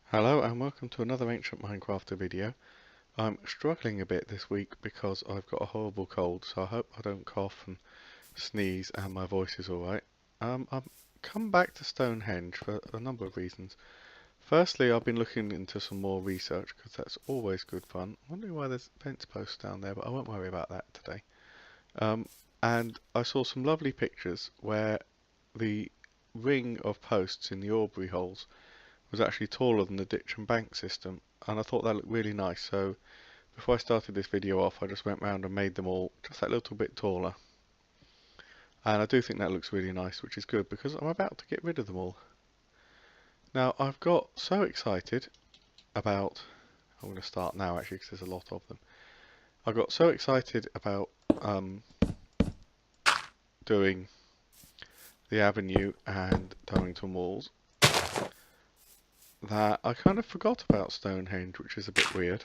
Hello and welcome to another Ancient Minecrafter video. I'm struggling a bit this week because I've got a horrible cold, so I hope I don't cough and sneeze and my voice is alright. I've come back to Stonehenge for a number of reasons. Firstly, I've been looking into some more research because that's always good fun. I'm wondering why there's fence posts down there, but I won't worry about that today. And I saw some lovely pictures where the ring of posts in the Aubrey Holes was actually taller than the ditch and bank system, and I thought that looked really nice. So before I started this video off, I just went round and made them all just that little bit taller, and I do think that looks really nice, which is good because I'm about to get rid of them all. Now I've got so excited about, I'm going to start now actually because there's a lot of them. I got so excited about doing the avenue and Darrington walls that I kind of forgot about Stonehenge, which is a bit weird.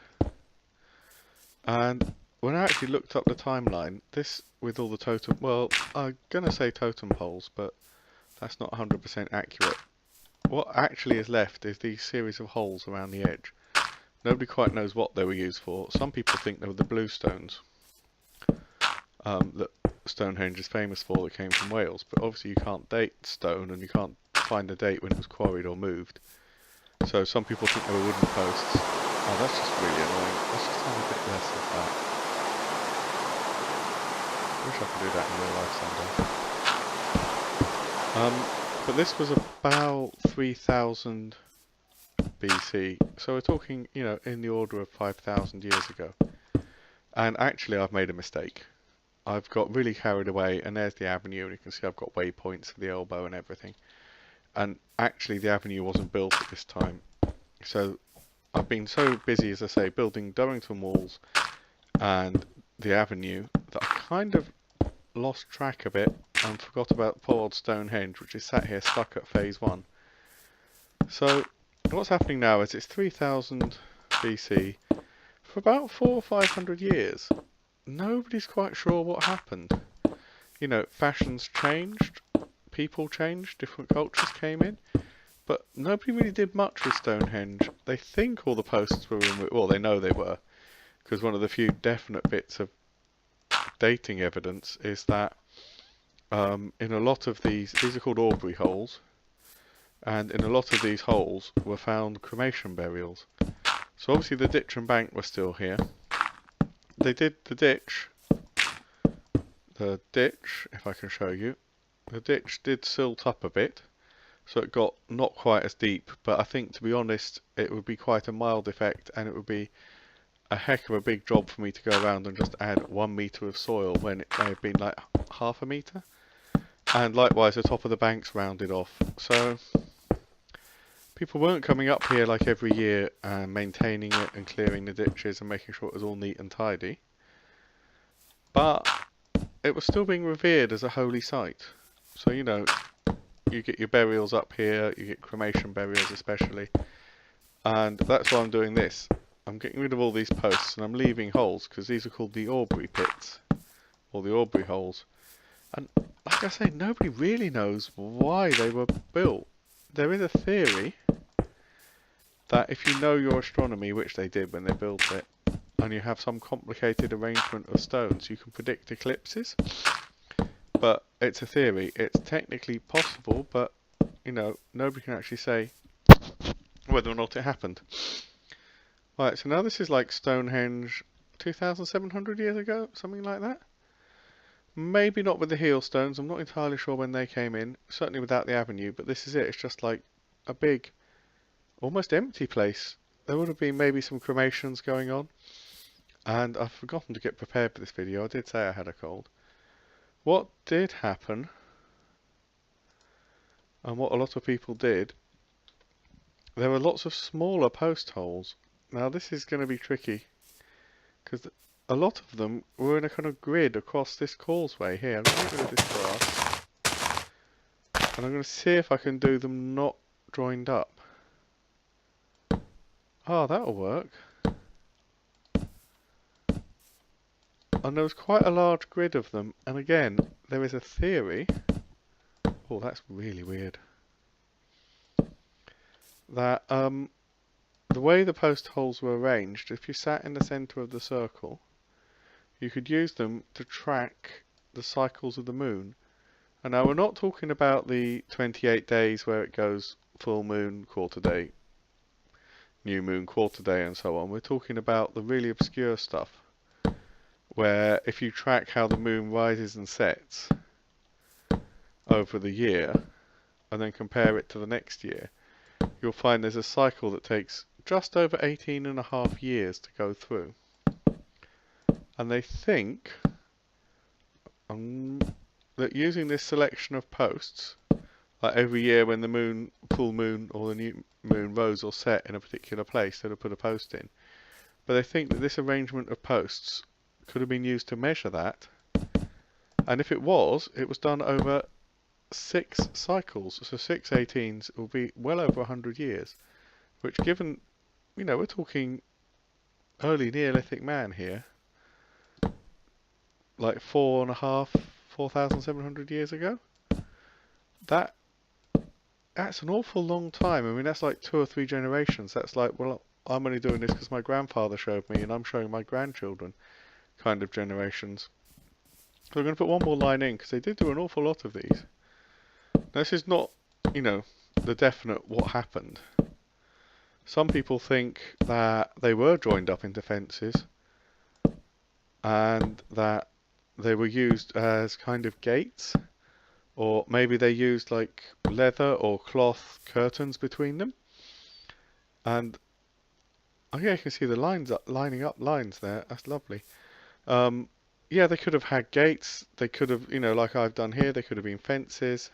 And when I actually looked up the timeline, this with all the totem, well, I'm going to say totem poles, but that's not 100% accurate. What actually is left is these series of holes around the edge. Nobody quite knows what they were used for. Some people think they were the blue stones that Stonehenge is famous for, that came from Wales, but obviously you can't date stone and you can't find a date when it was quarried or moved. So some people think they were wooden posts. Oh, that's just really annoying. Let's just have a bit less of that. Wish I could do that in real life someday. But this was about 3000 BC, so we're talking, you know, in the order of 5000 years ago. And actually I've made a mistake. I've got really carried away, and there's the avenue, and you can see I've got waypoints for the elbow and everything. And actually the avenue wasn't built at this time. So I've been so busy, as I say, building Darrington walls and the avenue that I kind of lost track a bit and forgot about poor old Stonehenge, which is sat here stuck at phase 1. So what's happening now is it's 3000 BC. For about 400 or 500 years, nobody's quite sure what happened. You know, fashions changed, people changed, different cultures came in, but nobody really did much with Stonehenge. They think all the posts were in, well, they know they were, because one of the few definite bits of dating evidence is that in a lot of these are called Aubrey holes, and in a lot of these holes were found cremation burials. So obviously the ditch and bank were still here. They did the ditch, if I can show you, the ditch did silt up a bit, so it got not quite as deep, but I think, to be honest, it would be quite a mild effect, and it would be a heck of a big job for me to go around and just add 1 metre of soil when it may have been like half a metre. And likewise the top of the bank's rounded off, so people weren't coming up here like every year and maintaining it and clearing the ditches and making sure it was all neat and tidy, but it was still being revered as a holy site. So, you know, you get your burials up here, you get cremation burials especially, and that's why I'm doing this. I'm getting rid of all these posts and I'm leaving holes, because these are called the Aubrey pits, or the Aubrey holes. And like I say, nobody really knows why they were built. There is a theory that if you know your astronomy, which they did when they built it, and you have some complicated arrangement of stones, you can predict eclipses. But it's a theory. It's technically possible, but, you know, nobody can actually say whether or not it happened. Right, so now this is like Stonehenge 2,700 years ago, something like that. Maybe not with the heel stones, I'm not entirely sure when they came in, certainly without the avenue, but this is it. It's just like a big, almost empty place. There would have been maybe some cremations going on, and I've forgotten to get prepared for this video. I did say I had a cold. What did happen, and what a lot of people did, there were lots of smaller post holes. Now this is going to be tricky, because a lot of them were in a kind of grid across this causeway here. I'm going to get rid of this grass, and I'm going to see if I can do them not joined up. Oh, that'll work. And there was quite a large grid of them, and again, there is a theory. Oh, that's really weird. That the way the post holes were arranged, if you sat in the centre of the circle, you could use them to track the cycles of the moon. And now we're not talking about the 28 days where it goes full moon, quarter day, new moon, quarter day, and so on. We're talking about the really obscure stuff, where if you track how the moon rises and sets over the year, and then compare it to the next year, you'll find there's a cycle that takes just over 18.5 years to go through. And they think that using this selection of posts, like every year when the moon, full moon or the new moon rose or set in a particular place, they'll put a post in. But they think that this arrangement of posts could have been used to measure that. And if it was done over 6 cycles. So 6 18s will be well over 100 years. Which, given, we're talking early Neolithic man here, like 4,700 years ago. That's an awful long time. I mean, that's like 2 or 3 generations. That's like, well, I'm only doing this because my grandfather showed me, and I'm showing my grandchildren kind of generations. So I'm going to put one more line in because they did do an awful lot of these. Now, this is not, the definite what happened. Some people think that they were joined up into fences and that they were used as kind of gates, or maybe they used like leather or cloth curtains between them. And yeah, you can see the lining up lines there. That's lovely. Yeah, they could have had gates. They could have, like I've done here, they could have been fences.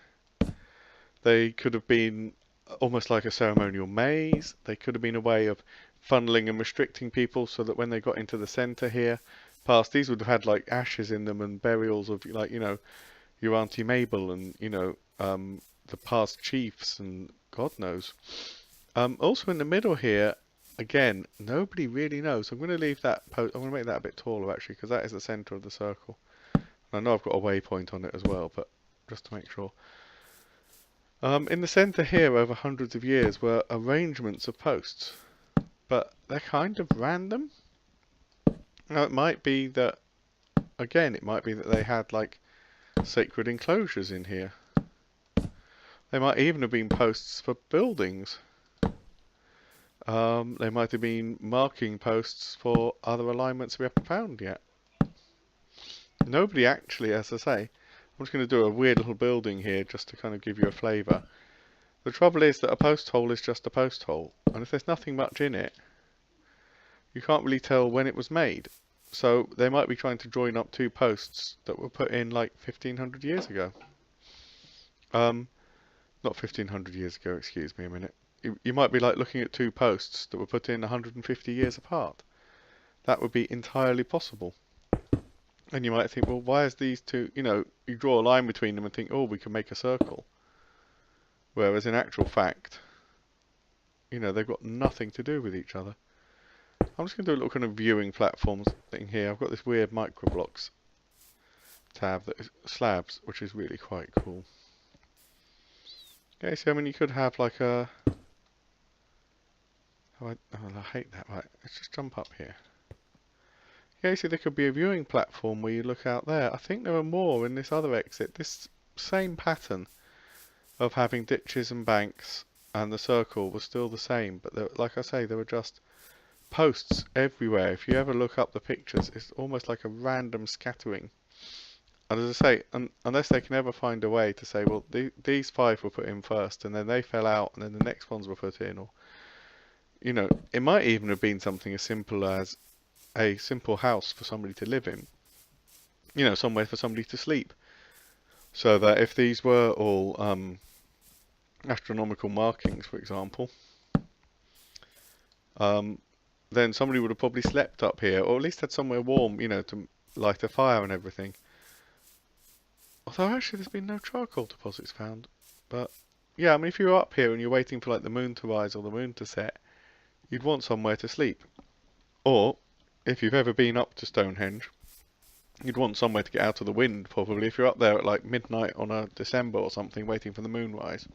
They could have been almost like a ceremonial maze. They could have been a way of funneling and restricting people so that when they got into the centre here, past these would have had like ashes in them and burials of like, your Auntie Mabel and, the past chiefs and God knows. Also in the middle here, again, nobody really knows. I'm going to leave that I'm going to make that a bit taller actually, because that is the centre of the circle. And I know I've got a waypoint on it as well, but just to make sure. In the centre here, over hundreds of years, were arrangements of posts, but they're kind of random. Now it might be that, again, they had like sacred enclosures in here. They might even have been posts for buildings. They might have been marking posts for other alignments we haven't found yet. Nobody actually, as I say, I'm just going to do a weird little building here just to kind of give you a flavour. The trouble is that a post hole is just a post hole, and if there's nothing much in it, you can't really tell when it was made. So they might be trying to join up 2 posts that were put in like 1500 years ago. Not 1500 years ago, excuse me a minute. You might be like looking at 2 posts that were put in 150 years apart. That would be entirely possible. And you might think, well, why is these 2, you draw a line between them and think, oh, we can make a circle. Whereas in actual fact, they've got nothing to do with each other. I'm just going to do a little kind of viewing platforms thing here. I've got this weird microblocks tab that is slabs, which is really quite cool. Okay, so I mean, you could have like a... I hate that. Right, let's just jump up here. Yeah, see, there could be a viewing platform where you look out there. I think there are more in this other exit. This same pattern of having ditches and banks and the circle was still the same, but there, like I say, there were just posts everywhere. If you ever look up the pictures, it's almost like a random scattering. And as I say, unless they can ever find a way to say, well, these 5 were put in first, and then they fell out, and then the next ones were put in, or it might even have been something as simple as a simple house for somebody to live in, somewhere for somebody to sleep, so that if these were all astronomical markings, for example, then somebody would have probably slept up here, or at least had somewhere warm, to light a fire and everything. Although actually there's been no charcoal deposits found. But yeah, I mean, if you're up here and you're waiting for like the moon to rise or the moon to set, you'd want somewhere to sleep. Or if you've ever been up to Stonehenge, you'd want somewhere to get out of the wind, probably, if you're up there at like midnight on a December or something waiting for the moonrise.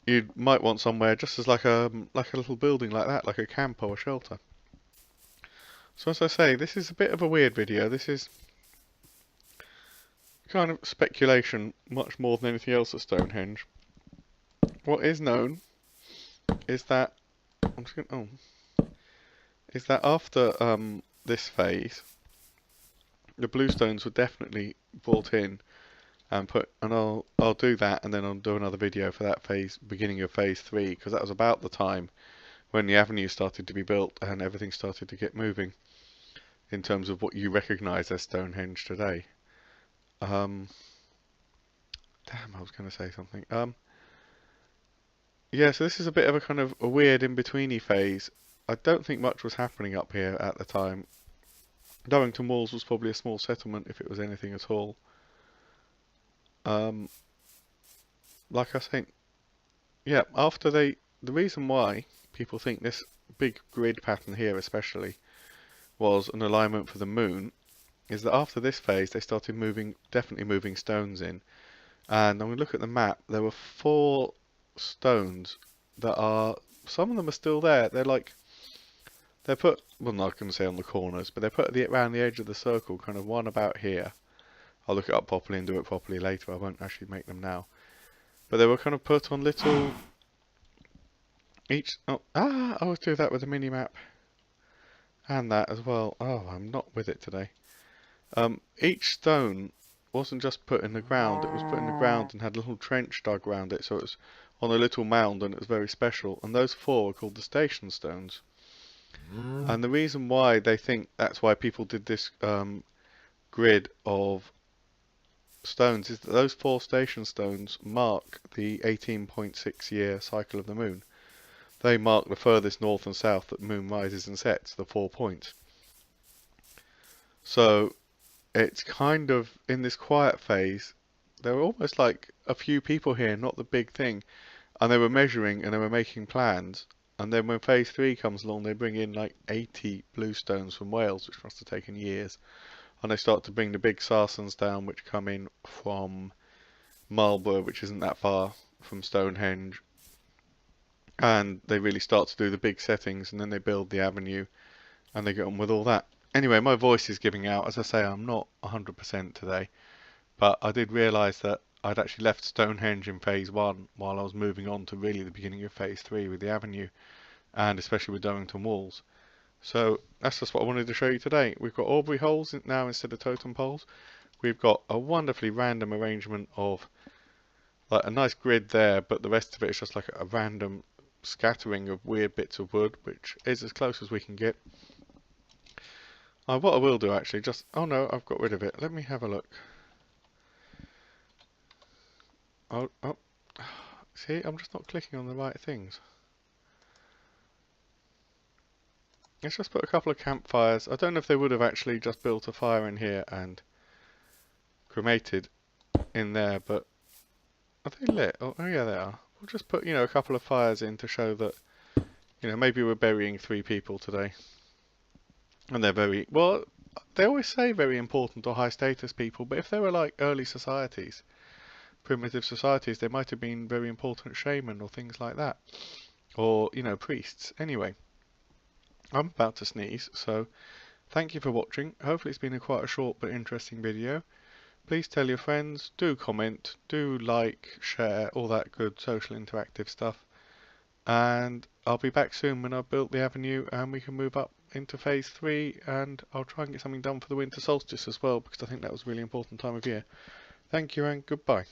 you might want somewhere just as like a little building like that, like a camp or a shelter. So as I say, this is a bit of a weird video. This is kind of speculation, much more than anything else at Stonehenge. What is known is that is that after this phase, the bluestones were definitely brought in and I'll do that, and then I'll do another video for that phase, beginning of phase 3, because that was about the time when the avenue started to be built and everything started to get moving in terms of what you recognise as Stonehenge today. Damn, I was going to say something. Yeah, so this is a bit of a kind of a weird in-betweeny phase. I don't think much was happening up here at the time. Durrington Walls was probably a small settlement if it was anything at all. Like I think, yeah, the reason why people think this big grid pattern here especially was an alignment for the moon is that after this phase they started definitely moving stones in. And when we look at the map, there were 4 stones that some of them are still there. They're put, well, not going to say on the corners, but they're put around the edge of the circle, kind of one about here. I'll look it up properly and do it properly later. I won't actually make them now. But they were kind of put on little, I always do that with the mini map. And that as well. Oh, I'm not with it today. Each stone wasn't just put in the ground, it was put in the ground and had a little trench dug around it, so it was on a little mound and it was very special. And those 4 are called the station stones. And the reason why they think that's why people did this grid of stones is that those 4 station stones mark the 18.6 year cycle of the moon. They mark the furthest north and south that the moon rises and sets, the 4 points. So it's kind of in this quiet phase. There were almost like a few people here, not the big thing, and they were measuring and they were making plans. And then when phase 3 comes along, they bring in like 80 bluestones from Wales, which must have taken years. And they start to bring the big sarsens down, which come in from Marlborough, which isn't that far from Stonehenge. And they really start to do the big settings, and then they build the avenue, and they get on with all that. Anyway, my voice is giving out. As I say, I'm not 100% today, but I did realise that I'd actually left Stonehenge in phase 1 while I was moving on to really the beginning of phase 3 with the avenue, and especially with Durrington Walls. So that's just what I wanted to show you today. We've got Aubrey Holes now instead of totem poles. We've got a wonderfully random arrangement of like a nice grid there, but the rest of it is just like a random scattering of weird bits of wood, which is as close as we can get. What I will do actually, oh no, I've got rid of it. Let me have a look. Oh, see, I'm just not clicking on the right things. Let's just put a couple of campfires. I don't know if they would have actually just built a fire in here and cremated in there, but are they lit? Oh yeah, they are. We'll just put, a couple of fires in to show that, maybe we're burying 3 people today. And they're very, well, they always say very important or high status people, but if they were like early societies, primitive societies, they might have been very important shaman or things like that. Or, priests. Anyway, I'm about to sneeze, so thank you for watching. Hopefully it's been quite a short but interesting video. Please tell your friends, do comment, do like, share, all that good social interactive stuff. And I'll be back soon when I've built the avenue and we can move up into phase 3, and I'll try and get something done for the winter solstice as well, because I think that was a really important time of year. Thank you and goodbye.